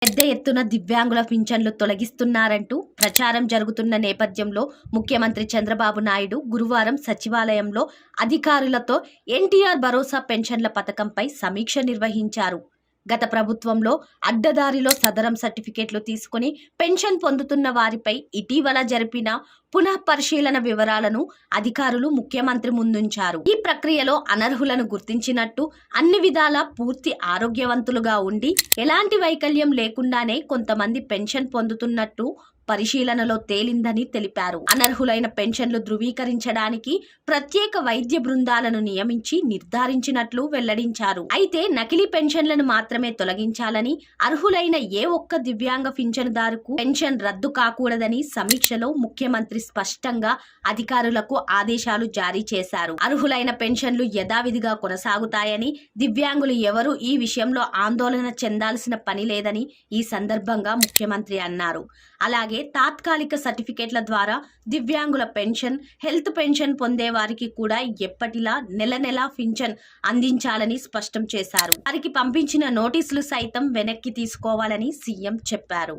పెద్ద ఎత్తున దివ్యాంగుల పింఛన్లు తొలగిస్తున్నారంటూ ప్రచారం జరుగుతున్న నేపథ్యంలో ముఖ్యమంత్రి చంద్రబాబు నాయుడు గురువారం సచివాలయంలో అధికారులతో ఎన్టీఆర్ భరోసా పెన్షన్ల పథకంపై సమీక్ష నిర్వహించారు. గత ప్రభుత్వంలో అడ్డదారిలో సదరం సర్టిఫికెట్లు తీసుకుని పెన్షన్ పొందుతున్న వారిపై ఇటీవల జరిపిన పునః పరిశీలన వివరాలను అధికారులు ముఖ్యమంత్రి ముందుంచారు. ఈ ప్రక్రియలో అనర్హులను గుర్తించినట్టు, అన్ని విధాలా పూర్తి ఆరోగ్యవంతులుగా ఉండి ఎలాంటి వైకల్యం లేకుండానే కొంతమంది పెన్షన్ పొందుతున్నట్టు పరిశీలనలో తేలిందని తెలిపారు. అనర్హులైన పెన్షన్లు ధృవీకరించడానికి ప్రత్యేక వైద్య బృందాలను నియమించి నిర్ధారించినట్లు వెల్లడించారు. అయితే నకిలీ పెన్షన్లను మాత్రమే తొలగించాలని, అర్హులైన ఏ ఒక్క దివ్యాంగ పింఛనుదారుకు పెన్షన్ రద్దు కాకూడదని సమీక్షలో ముఖ్యమంత్రి స్పష్టంగా అధికారులకు ఆదేశాలు జారీ చేశారు. అర్హులైన పెన్షన్లు యథావిధిగా కొనసాగుతాయని, దివ్యాంగులు ఎవరూ ఈ విషయంలో ఆందోళన చెందాల్సిన పని లేదని ఈ సందర్భంగా ముఖ్యమంత్రి అన్నారు. అలాగే తాత్కాలిక సర్టిఫికెట్ల ద్వారా దివ్యాంగుల పెన్షన్, హెల్త్ పెన్షన్ పొందే వారికి కూడా ఎప్పటిలా నెల నెలా పింఛన్ అందించాలని స్పష్టం చేశారు. వారికి పంపించిన నోటీసులు సైతం వెనక్కి తీసుకోవాలని సీఎం చెప్పారు.